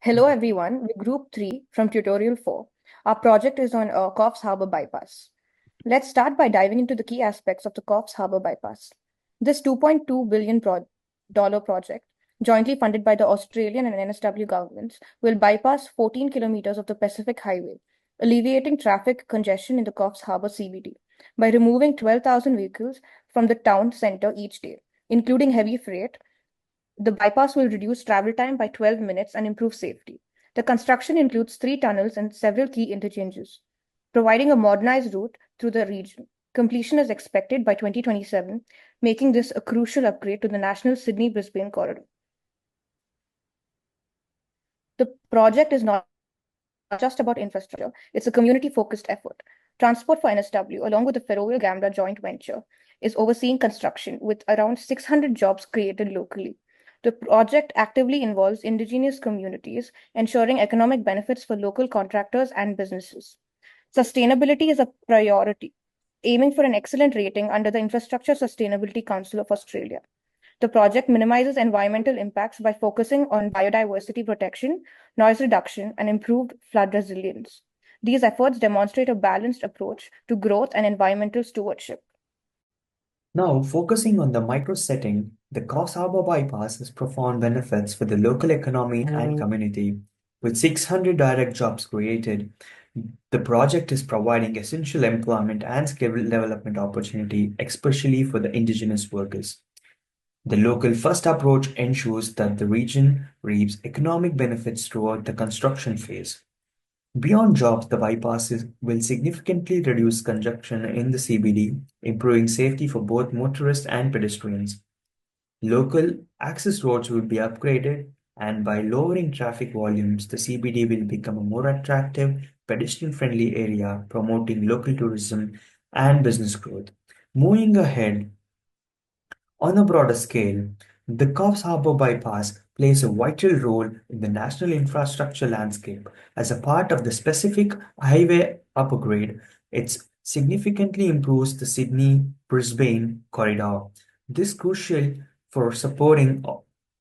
Hello everyone, we're Group 3 from Tutorial 4. Our project is on Coffs Harbour Bypass. Let's start by diving into the key aspects of the Coffs Harbour Bypass. This $2.2 billion project, jointly funded by the Australian and NSW governments, will bypass 14 kilometers of the Pacific Highway, alleviating traffic congestion in the Coffs Harbour CBD by removing 12,000 vehicles from the town centre each day, including heavy freight. The bypass will reduce travel time by 12 minutes and improve safety. The construction includes 3 tunnels and several key interchanges, providing a modernized route through the region. Completion is expected by 2027, making this a crucial upgrade to the national Sydney-Brisbane corridor. The project is not just about infrastructure, it's a community-focused effort. Transport for NSW, along with the Ferrovial Gambler joint venture, is overseeing construction with around 600 jobs created locally. The project actively involves indigenous communities, ensuring economic benefits for local contractors and businesses. Sustainability is a priority, aiming for an excellent rating under the Infrastructure Sustainability Council of Australia. The project minimizes environmental impacts by focusing on biodiversity protection, noise reduction, and improved flood resilience. These efforts demonstrate a balanced approach to growth and environmental stewardship. Now, focusing on the micro setting, the Coffs Harbour Bypass has profound benefits for the local economy and community. With 600 direct jobs created, the project is providing essential employment and skill development opportunity, especially for the indigenous workers. The local first approach ensures that the region reaps economic benefits throughout the construction phase. Beyond jobs, the will significantly reduce congestion in the CBD, improving safety for both motorists and pedestrians. Local access roads will be upgraded, and by lowering traffic volumes, the CBD will become a more attractive, pedestrian-friendly area, promoting local tourism and business growth. Moving ahead, on a broader scale, the Coffs Harbour Bypass plays a vital role in the national infrastructure landscape. As a part of the specific highway upgrade, it significantly improves the Sydney-Brisbane corridor. This is crucial for supporting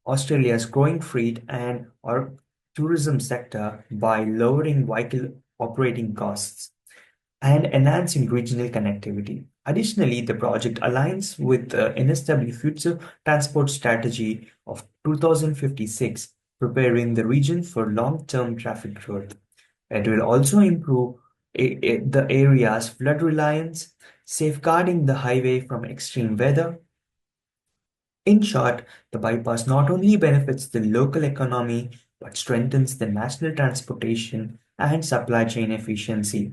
Australia's growing freight and our tourism sector by lowering vehicle operating costs and enhancing regional connectivity. Additionally, the project aligns with the NSW Future Transport Strategy of 2056, preparing the region for long-term traffic growth. It will also improve the area's flood reliance, safeguarding the highway from extreme weather. In short, the bypass not only benefits the local economy but strengthens the national transportation and supply chain efficiency.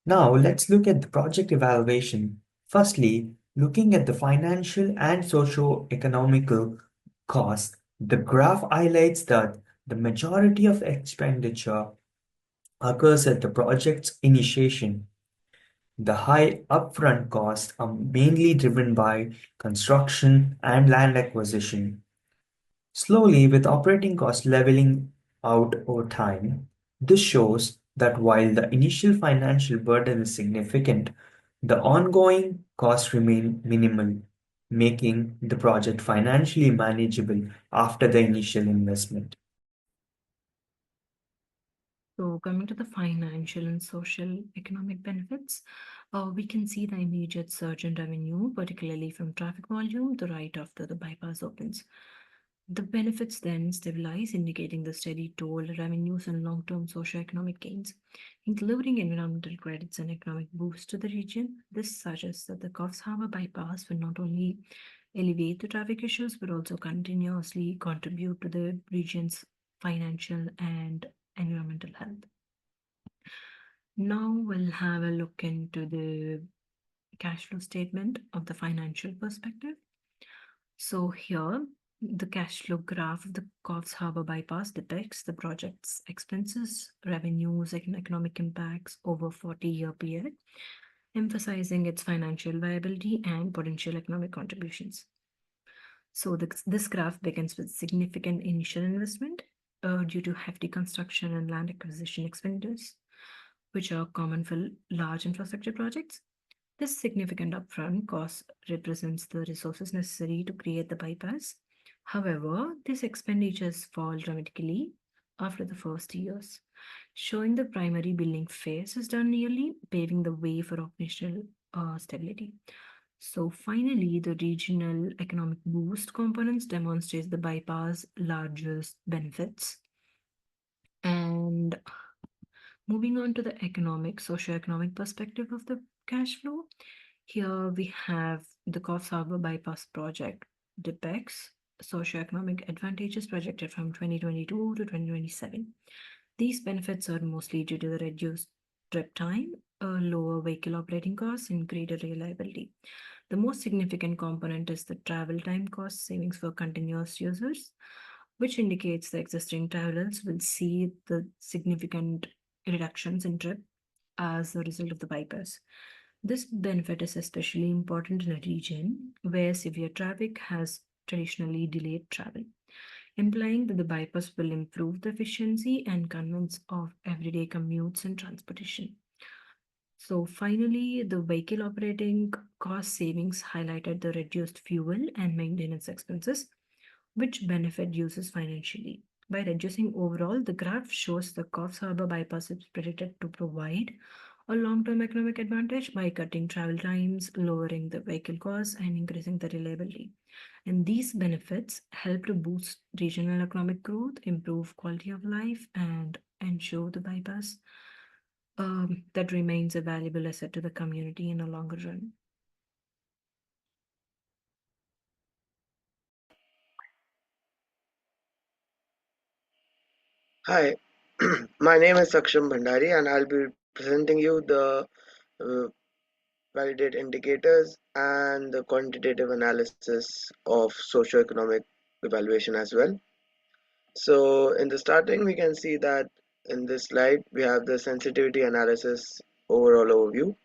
Now, let's look at the project evaluation. Firstly, looking at the financial and socio-economical costs, the graph highlights that the majority of expenditure occurs at the project's initiation. The high upfront costs are mainly driven by construction and land acquisition. Slowly, with operating costs leveling out over time, this shows that while the initial financial burden is significant, the ongoing costs remain minimal, making the project financially manageable after the initial investment. So, coming to the financial and social economic benefits, we can see the immediate surge in revenue, particularly from traffic volume, the right after the bypass opens. The benefits then stabilize, indicating the steady toll revenues and long-term socio-economic gains, including environmental credits and economic boost to the region. This suggests that the Coffs Harbour bypass will not only alleviate the traffic issues, but also continuously contribute to the region's financial and environmental health. Now we'll have a look into the cash flow statement of the financial perspective. So here, the cash flow graph of the Coffs Harbour bypass depicts the project's expenses, revenues, and economic impacts over a 40-year period, emphasizing its financial viability and potential economic contributions. So this graph begins with significant initial investment due to hefty construction and land acquisition expenditures, which are common for large infrastructure projects. This significant upfront cost represents the resources necessary to create the bypass, However, these expenditures fall dramatically after the first years, showing the primary building phase is done yearly, paving the way for operational stability. So finally, the regional economic boost components demonstrates the bypass largest benefits. And moving on to the economic, socio-economic perspective of the cash flow, here we have the Coffs Harbour Bypass Project depicts socio-economic advantages projected from 2022 to 2027. These benefits are mostly due to the reduced trip time, lower vehicle operating costs, and greater reliability. The most significant component is the travel time cost savings for continuous users, which indicates the existing travelers will see the significant reductions in trip as a result of the bypass. This benefit is especially important in a region where severe traffic has traditionally delayed travel, implying that the bypass will improve the efficiency and convenience of everyday commutes and transportation. So finally, the vehicle operating cost savings highlighted the reduced fuel and maintenance expenses, which benefit users financially. By reducing overall, the graph shows the Coffs Harbour bypass is predicted to provide a long-term economic advantage by cutting travel times, lowering the vehicle costs, and increasing the reliability. And these benefits help to boost regional economic growth, improve quality of life, and ensure the bypass that remains a valuable asset to the community in a longer run. Hi, my name is Saksham Bhandari, and I'll be presenting you the uh, validate indicators and the quantitative analysis of socioeconomic evaluation as well. So, in the starting, we can see that in this slide we have the sensitivity analysis overall overview.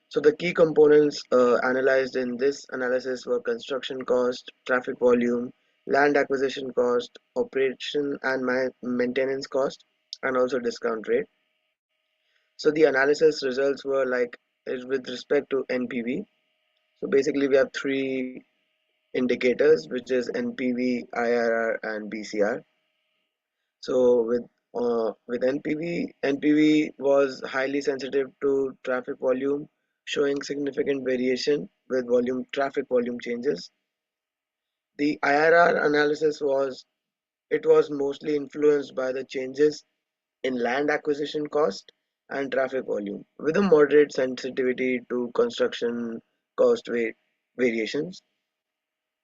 So, the key components analyzed in this analysis were construction cost, traffic volume, land acquisition cost, operation and maintenance cost, and also discount rate. So the analysis results were like is with respect to NPV. So basically we have three indicators, which is NPV, IRR, and BCR. So with NPV was highly sensitive to traffic volume, showing significant variation with volume traffic volume changes. The IRR analysis was mostly influenced by the changes in land acquisition cost and traffic volume, with a moderate sensitivity to construction cost variations.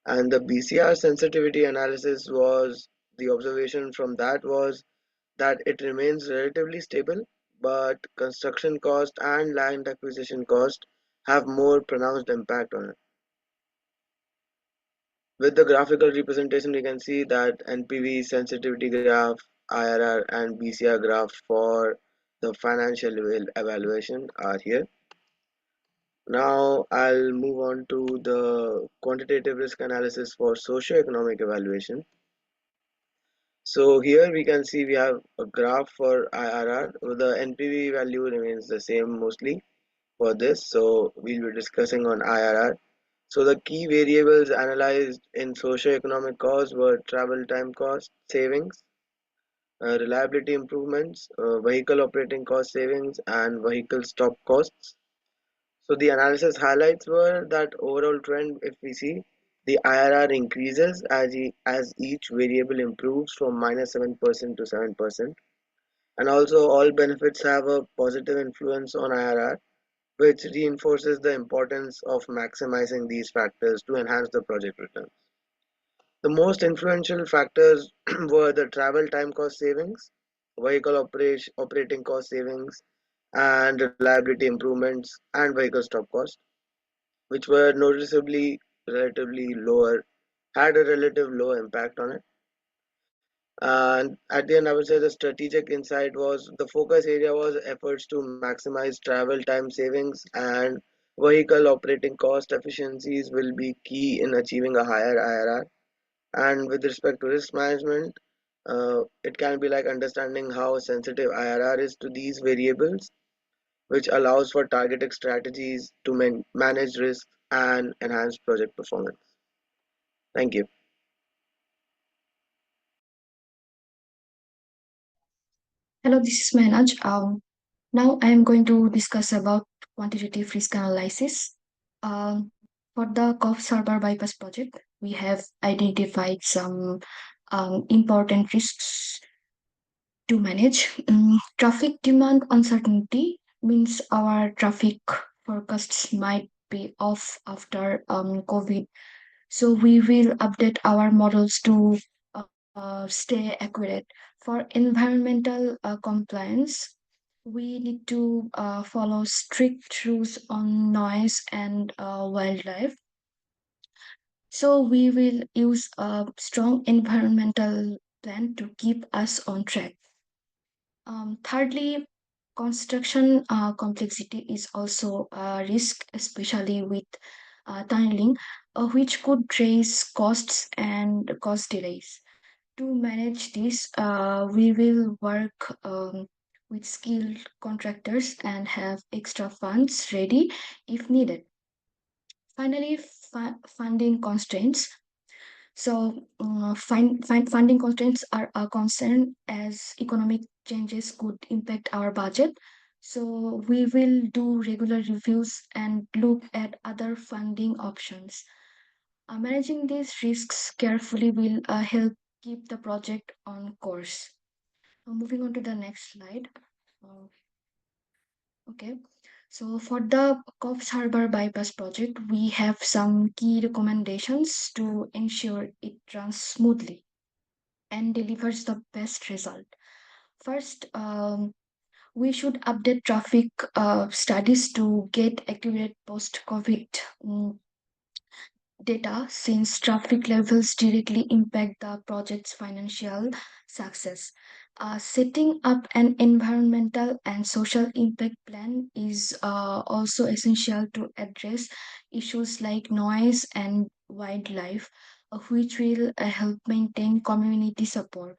And the BCR sensitivity analysis was the observation from that was that it remains relatively stable, but construction cost and land acquisition cost have more pronounced impact on it. With the graphical representation, we can see that NPV sensitivity graph, IRR, and BCR graph for the financial evaluation are here. Now I'll move on to the quantitative risk analysis for socioeconomic evaluation. So here we can see we have a graph for IRR. The NPV value remains the same mostly for this. So we'll be discussing on IRR. So the key variables analyzed in socioeconomic costs were travel time cost savings, reliability improvements, vehicle operating cost savings, and vehicle stop costs. So the analysis highlights were that overall trend, if we see, the IRR increases as each variable improves from -7% to 7%. And also all benefits have a positive influence on IRR, which reinforces the importance of maximizing these factors to enhance the project returns. The most influential factors were the travel time cost savings, operating cost savings, and reliability improvements and vehicle stop cost, which were noticeably relatively lower, had a relative low impact on it. And at the end, I would say the strategic insight was the focus area was efforts to maximize travel time savings and vehicle operating cost efficiencies will be key in achieving a higher IRR. And with respect to risk management, it can be like understanding how sensitive IRR is to these variables, which allows for targeted strategies to manage risk and enhance project performance. Thank you. Hello, this is Manaj. Now I am going to discuss about quantitative risk analysis. For the Coffs Harbour Bypass project, we have identified some important risks to manage. Traffic demand uncertainty means our traffic forecasts might be off after COVID, so we will update our models to stay accurate. For environmental compliance, we need to follow strict rules on noise and wildlife. So we will use a strong environmental plan to keep us on track. Thirdly, construction complexity is also a risk, especially with tunneling, which could raise costs and cause delays. To manage this, we will work with skilled contractors and have extra funds ready if needed. Finally, funding constraints. So, funding constraints are a concern as economic changes could impact our budget. So, we will do regular reviews and look at other funding options. Managing these risks carefully will help keep the project on course. Moving on to the next slide. Uh, okay. So for the Coffs Harbour Bypass project, we have some key recommendations to ensure it runs smoothly and delivers the best result. First, we should update traffic studies to get accurate post-COVID data since traffic levels directly impact the project's financial success. Setting up an environmental and social impact plan is also essential to address issues like noise and wildlife, which will help maintain community support.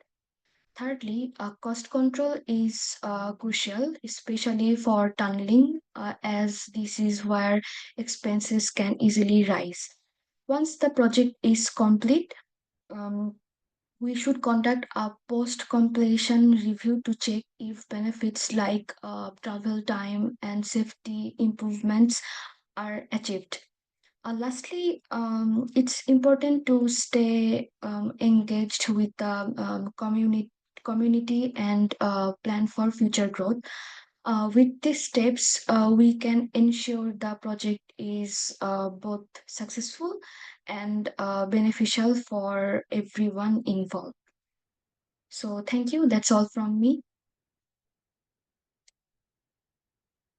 Thirdly, cost control is crucial, especially for tunneling, as this is where expenses can easily rise. Once the project is complete, um, we should conduct a post completion review to check if benefits like travel time and safety improvements are achieved. Lastly, it's important to stay engaged with the community and plan for future growth. With these steps, we can ensure the project is both successful and beneficial for everyone involved. So, thank you. That's all from me.